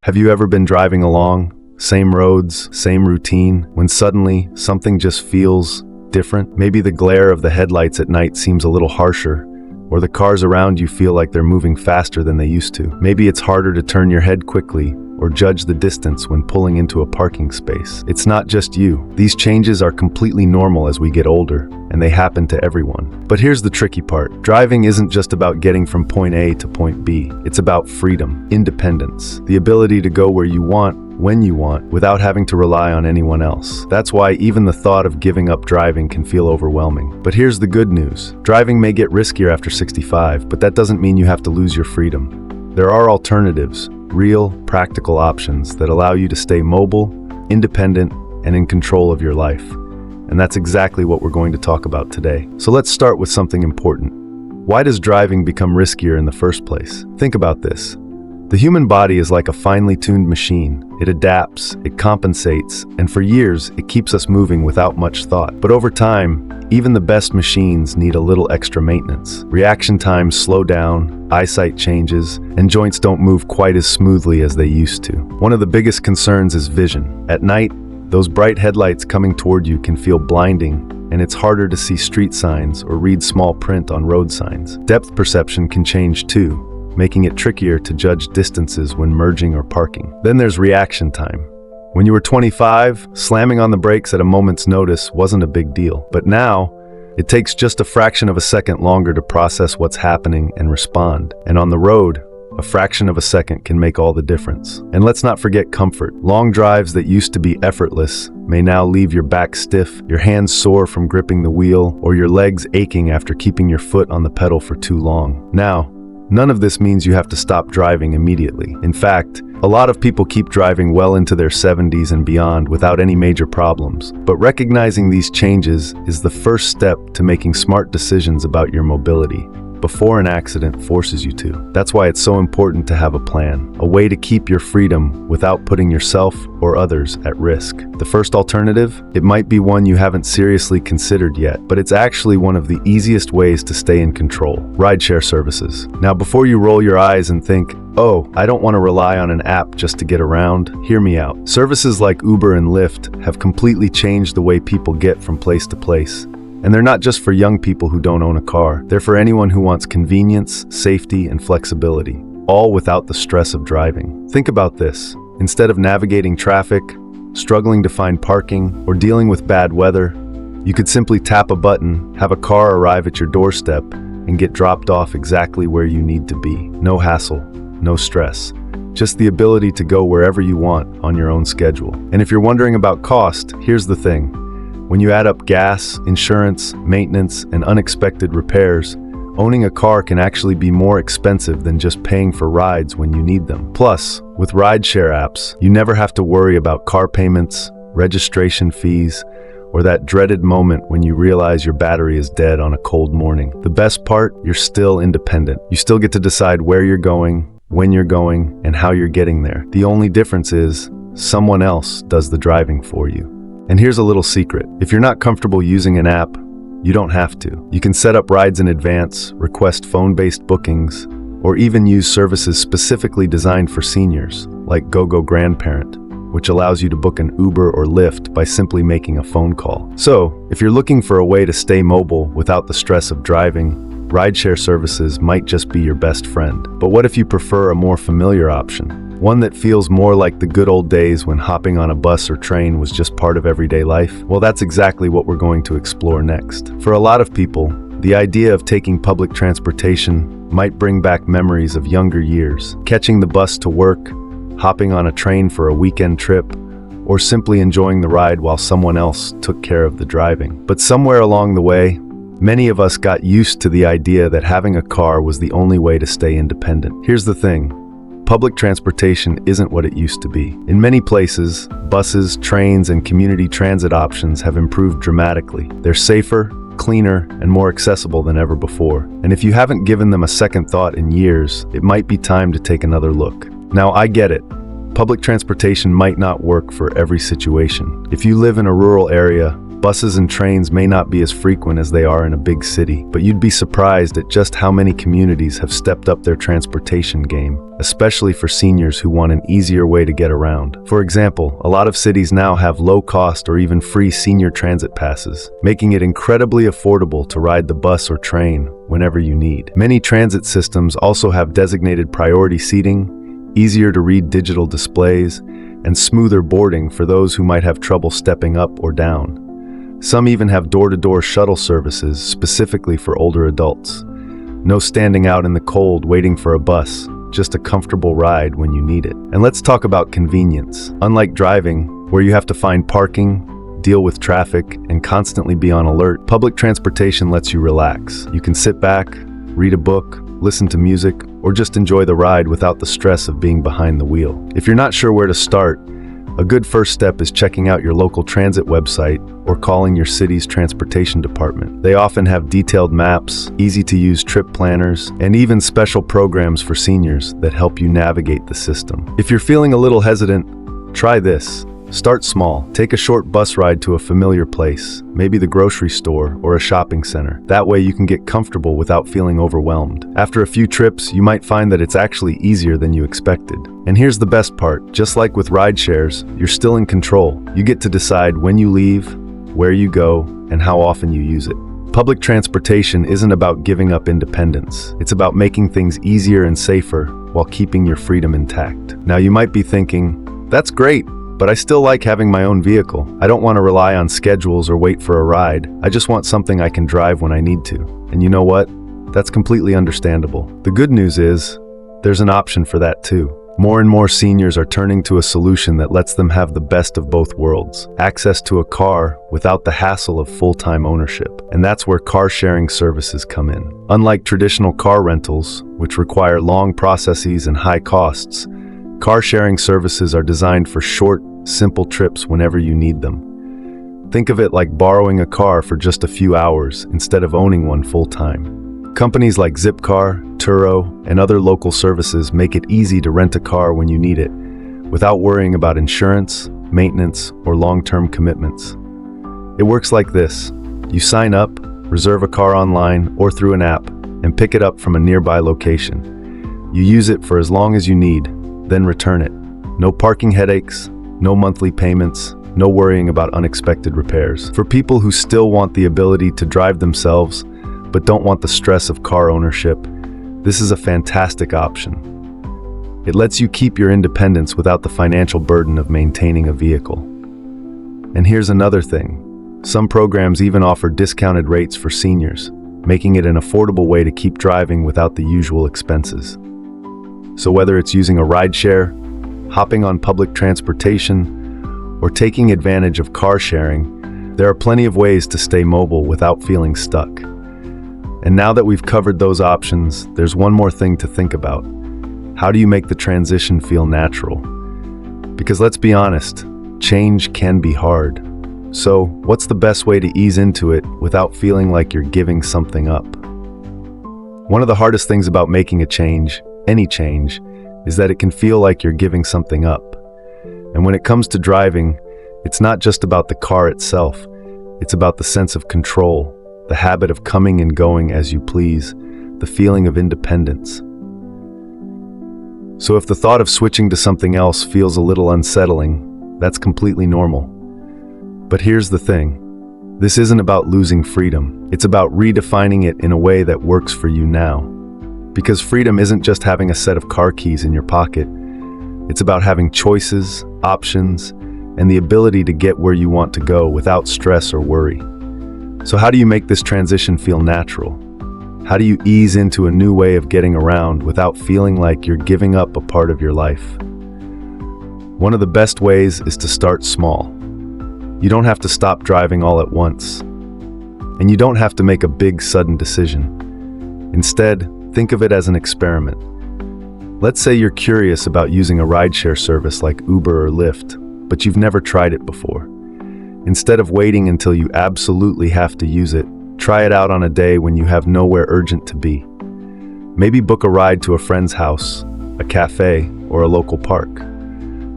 Have you ever been driving along, same roads, same routine, when suddenly something just feels different? Maybe the glare of the headlights at night seems a little harsher, or the cars around you feel like they're moving faster than they used to. Maybe it's harder to turn your head quickly or judge the distance when pulling into a parking space. It's not just you. These changes are completely normal as we get older, and they happen to everyone. But here's the tricky part. Driving isn't just about getting from point A to point B. It's about freedom, independence, the ability to go where you want, when you want, without having to rely on anyone else. That's why even the thought of giving up driving can feel overwhelming. But here's the good news. Driving may get riskier after 65, but that doesn't mean you have to lose your freedom. There are alternatives, real, practical options that allow you to stay mobile, independent, and in control of your life. And that's exactly what we're going to talk about today. So let's start with something important. Why does driving become riskier in the first place? Think about this. The human body is like a finely tuned machine. It adapts, it compensates, and for years, it keeps us moving without much thought. But over time, even the best machines need a little extra maintenance. Reaction times slow down, eyesight changes, and joints don't move quite as smoothly as they used to. One of the biggest concerns is vision. At night, those bright headlights coming toward you can feel blinding, and it's harder to see street signs or read small print on road signs. Depth perception can change too, making it trickier to judge distances when merging or parking. Then there's reaction time. When you were 25, slamming on the brakes at a moment's notice wasn't a big deal. But now, it takes just a fraction of a second longer to process what's happening and respond. And on the road, a fraction of a second can make all the difference. And let's not forget comfort. Long drives that used to be effortless may now leave your back stiff, your hands sore from gripping the wheel, or your legs aching after keeping your foot on the pedal for too long. Now, none of this means you have to stop driving immediately. In fact, a lot of people keep driving well into their 70s and beyond without any major problems. But recognizing these changes is the first step to making smart decisions about your mobility before an accident forces you to. That's why it's so important to have a plan, a way to keep your freedom without putting yourself or others at risk. The first alternative, it might be one you haven't seriously considered yet, but it's actually one of the easiest ways to stay in control. Rideshare services. Now, before you roll your eyes and think, oh, I don't want to rely on an app just to get around, hear me out. Services like Uber and Lyft have completely changed the way people get from place to place. And they're not just for young people who don't own a car. They're for anyone who wants convenience, safety, and flexibility, all without the stress of driving. Think about this. Instead of navigating traffic, struggling to find parking, or dealing with bad weather, you could simply tap a button, have a car arrive at your doorstep, and get dropped off exactly where you need to be. No hassle, no stress. Just the ability to go wherever you want on your own schedule. And if you're wondering about cost, here's the thing. When you add up gas, insurance, maintenance, and unexpected repairs, owning a car can actually be more expensive than just paying for rides when you need them. Plus, with rideshare apps, you never have to worry about car payments, registration fees, or that dreaded moment when you realize your battery is dead on a cold morning. The best part, you're still independent. You still get to decide where you're going, when you're going, and how you're getting there. The only difference is someone else does the driving for you. And here's a little secret. If you're not comfortable using an app, you don't have to. You can set up rides in advance, request phone-based bookings, or even use services specifically designed for seniors, like GoGo Grandparent, which allows you to book an Uber or Lyft by simply making a phone call. So, if you're looking for a way to stay mobile without the stress of driving, rideshare services might just be your best friend. But what if you prefer a more familiar option? One that feels more like the good old days when hopping on a bus or train was just part of everyday life? Well, that's exactly what we're going to explore next. For a lot of people, the idea of taking public transportation might bring back memories of younger years. Catching the bus to work, hopping on a train for a weekend trip, or simply enjoying the ride while someone else took care of the driving. But somewhere along the way, many of us got used to the idea that having a car was the only way to stay independent. Here's the thing. Public transportation isn't what it used to be. In many places, buses, trains, and community transit options have improved dramatically. They're safer, cleaner, and more accessible than ever before. And if you haven't given them a second thought in years, it might be time to take another look. Now, I get it. Public transportation might not work for every situation. If you live in a rural area, Buses and trains may not be as frequent as they are in a big city, but you'd be surprised at just how many communities have stepped up their transportation game, especially for seniors who want an easier way to get around. For example, a lot of cities now have low-cost or even free senior transit passes, making it incredibly affordable to ride the bus or train whenever you need. Many transit systems also have designated priority seating, easier to read digital displays, and smoother boarding for those who might have trouble stepping up or down. Some even have door-to-door shuttle services specifically for older adults. No standing out in the cold waiting for a bus, just a comfortable ride when you need it. And let's talk about convenience. Unlike driving, where you have to find parking, deal with traffic, and constantly be on alert, public transportation lets you relax. You can sit back, read a book, listen to music, or just enjoy the ride without the stress of being behind the wheel. If you're not sure where to start, a good first step is checking out your local transit website or calling your city's transportation department. They often have detailed maps, easy-to-use trip planners, and even special programs for seniors that help you navigate the system. If you're feeling a little hesitant, try this. Start small. Take a short bus ride to a familiar place, maybe the grocery store or a shopping center. That way you can get comfortable without feeling overwhelmed. After a few trips, you might find that it's actually easier than you expected. And here's the best part. Just like with ride shares, you're still in control. You get to decide when you leave, where you go, and how often you use it. Public transportation isn't about giving up independence. It's about making things easier and safer while keeping your freedom intact. Now you might be thinking, that's great, but I still like having my own vehicle. I don't want to rely on schedules or wait for a ride. I just want something I can drive when I need to. And you know what? That's completely understandable. The good news is, there's an option for that too. More and more seniors are turning to a solution that lets them have the best of both worlds. Access to a car without the hassle of full-time ownership. And that's where car sharing services come in. Unlike traditional car rentals, which require long processes and high costs, car sharing services are designed for short, simple trips whenever you need them. Think of it like borrowing a car for just a few hours instead of owning one full-time. Companies like Zipcar, Turo, and other local services make it easy to rent a car when you need it, without worrying about insurance, maintenance, or long-term commitments. It works like this. You sign up, reserve a car online or through an app, and pick it up from a nearby location. You use it for as long as you need, then return it. No parking headaches, no monthly payments, no worrying about unexpected repairs. For people who still want the ability to drive themselves, but don't want the stress of car ownership, this is a fantastic option. It lets you keep your independence without the financial burden of maintaining a vehicle. And here's another thing. Some programs even offer discounted rates for seniors, making it an affordable way to keep driving without the usual expenses. So whether it's using a rideshare, hopping on public transportation, or taking advantage of car sharing, there are plenty of ways to stay mobile without feeling stuck. And now that we've covered those options, there's one more thing to think about. How do you make the transition feel natural? Because let's be honest, change can be hard. So what's the best way to ease into it without feeling like you're giving something up? One of the hardest things about making a change, any change, is that it can feel like you're giving something up. And when it comes to driving, it's not just about the car itself. It's about the sense of control, the habit of coming and going as you please, the feeling of independence. So if the thought of switching to something else feels a little unsettling, that's completely normal. But here's the thing. This isn't about losing freedom. It's about redefining it in a way that works for you now. Because freedom isn't just having a set of car keys in your pocket. It's about having choices, options, and the ability to get where you want to go without stress or worry. So how do you make this transition feel natural? How do you ease into a new way of getting around without feeling like you're giving up a part of your life? One of the best ways is to start small. You don't have to stop driving all at once. And you don't have to make a big, sudden decision. Instead, think of it as an experiment. Let's say you're curious about using a rideshare service like Uber or Lyft, but you've never tried it before. Instead of waiting until you absolutely have to use it, try it out on a day when you have nowhere urgent to be. Maybe book a ride to a friend's house, a cafe, or a local park.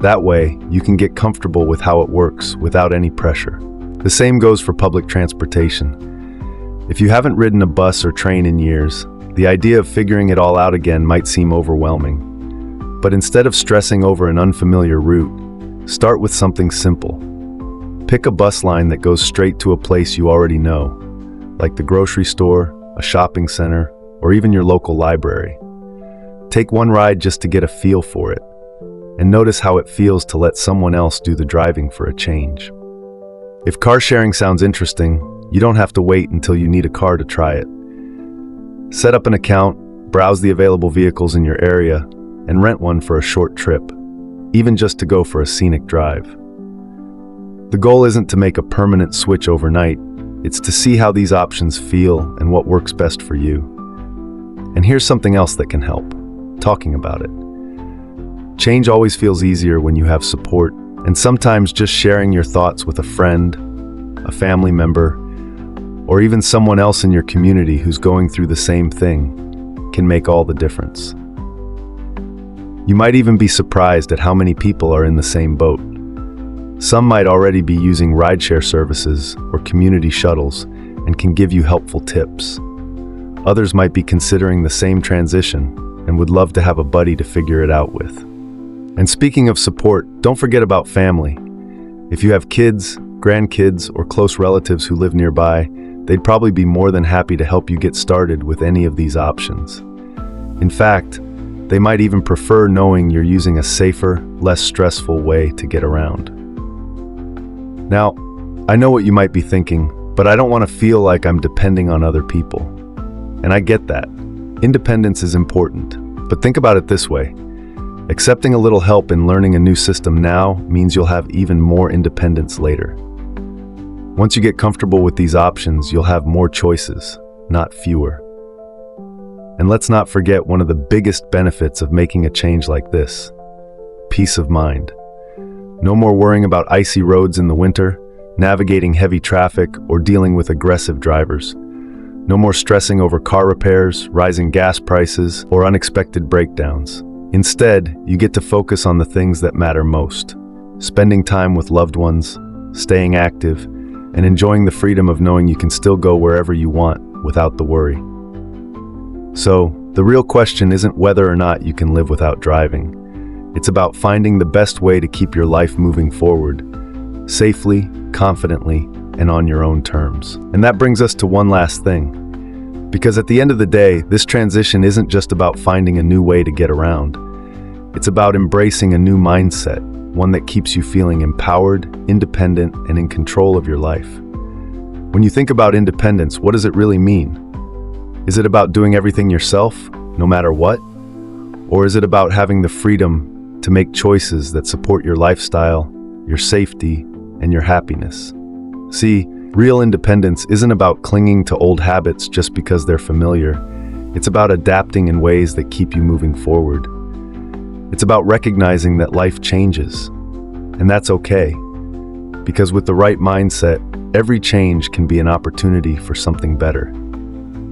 That way, you can get comfortable with how it works without any pressure. The same goes for public transportation. If you haven't ridden a bus or train in years, the idea of figuring it all out again might seem overwhelming. But instead of stressing over an unfamiliar route, start with something simple. Pick a bus line that goes straight to a place you already know, like the grocery store, a shopping center, or even your local library. Take one ride just to get a feel for it, and notice how it feels to let someone else do the driving for a change. If car sharing sounds interesting, you don't have to wait until you need a car to try it. Set up an account, browse the available vehicles in your area, and rent one for a short trip, even just to go for a scenic drive. The goal isn't to make a permanent switch overnight, it's to see how these options feel and what works best for you. And here's something else that can help: talking about it. Change always feels easier when you have support, and sometimes just sharing your thoughts with a friend, a family member, or even someone else in your community who's going through the same thing can make all the difference. You might even be surprised at how many people are in the same boat. Some might already be using rideshare services or community shuttles and can give you helpful tips. Others might be considering the same transition and would love to have a buddy to figure it out with. And speaking of support, don't forget about family. If you have kids, grandkids, or close relatives who live nearby, they'd probably be more than happy to help you get started with any of these options. In fact, they might even prefer knowing you're using a safer, less stressful way to get around. Now, I know what you might be thinking, but I don't want to feel like I'm depending on other people. And I get that. Independence is important, but think about it this way. Accepting a little help in learning a new system now means you'll have even more independence later. Once you get comfortable with these options, you'll have more choices, not fewer. And let's not forget one of the biggest benefits of making a change like this: peace of mind. No more worrying about icy roads in the winter, navigating heavy traffic, or dealing with aggressive drivers. No more stressing over car repairs, rising gas prices, or unexpected breakdowns. Instead, you get to focus on the things that matter most: spending time with loved ones, staying active, and enjoying the freedom of knowing you can still go wherever you want without the worry. So, the real question isn't whether or not you can live without driving. It's about finding the best way to keep your life moving forward, safely, confidently, and on your own terms. And that brings us to one last thing. Because at the end of the day, this transition isn't just about finding a new way to get around. It's about embracing a new mindset, one that keeps you feeling empowered, independent, and in control of your life. When you think about independence, what does it really mean? Is it about doing everything yourself, no matter what? Or is it about having the freedom to make choices that support your lifestyle, your safety, and your happiness? See, real independence isn't about clinging to old habits just because they're familiar. It's about adapting in ways that keep you moving forward. It's about recognizing that life changes, and that's okay. Because with the right mindset, every change can be an opportunity for something better.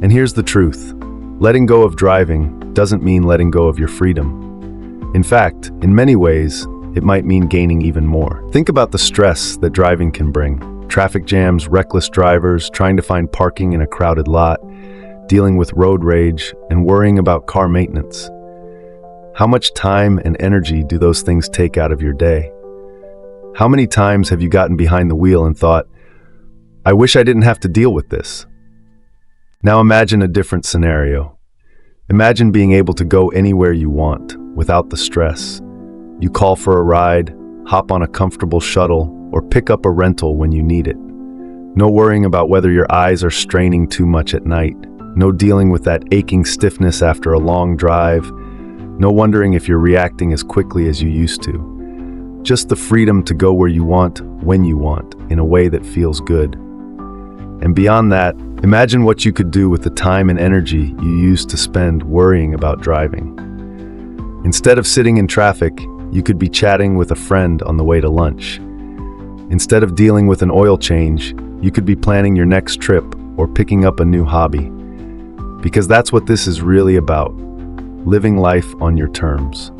And here's the truth: letting go of driving doesn't mean letting go of your freedom. In fact, in many ways, it might mean gaining even more. Think about the stress that driving can bring. Traffic jams, reckless drivers, trying to find parking in a crowded lot, dealing with road rage, and worrying about car maintenance. How much time and energy do those things take out of your day? How many times have you gotten behind the wheel and thought, I wish I didn't have to deal with this? Now imagine a different scenario. Imagine being able to go anywhere you want, without the stress. You call for a ride, hop on a comfortable shuttle, or pick up a rental when you need it. No worrying about whether your eyes are straining too much at night. No dealing with that aching stiffness after a long drive. No wondering if you're reacting as quickly as you used to. Just the freedom to go where you want, when you want, in a way that feels good. And beyond that, imagine what you could do with the time and energy you used to spend worrying about driving. Instead of sitting in traffic, you could be chatting with a friend on the way to lunch. Instead of dealing with an oil change, you could be planning your next trip or picking up a new hobby. Because that's what this is really about: living life on your terms.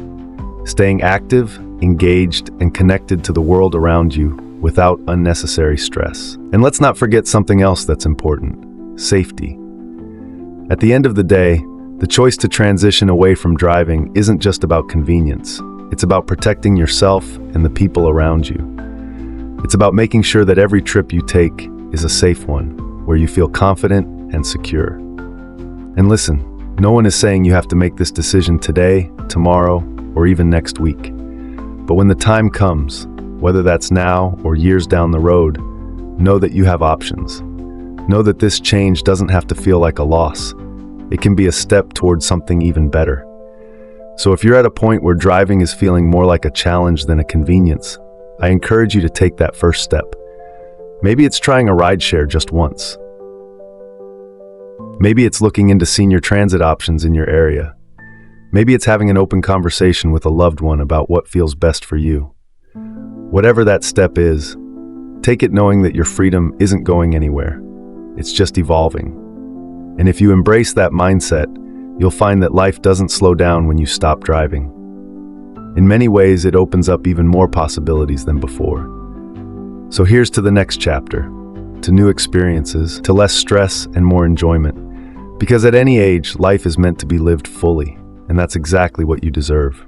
Staying active, engaged, and connected to the world around you without unnecessary stress. And let's not forget something else that's important: safety. At the end of the day, the choice to transition away from driving isn't just about convenience. It's about protecting yourself and the people around you. It's about making sure that every trip you take is a safe one, where you feel confident and secure. And listen, no one is saying you have to make this decision today, tomorrow, or even next week. But when the time comes, whether that's now or years down the road, know that you have options. Know that this change doesn't have to feel like a loss. It can be a step towards something even better. So if you're at a point where driving is feeling more like a challenge than a convenience, I encourage you to take that first step. Maybe it's trying a rideshare just once. Maybe it's looking into senior transit options in your area. Maybe it's having an open conversation with a loved one about what feels best for you. Whatever that step is, take it knowing that your freedom isn't going anywhere. It's just evolving. And if you embrace that mindset, you'll find that life doesn't slow down when you stop driving. In many ways, it opens up even more possibilities than before. So here's to the next chapter, to new experiences, to less stress and more enjoyment. Because at any age, life is meant to be lived fully, and that's exactly what you deserve.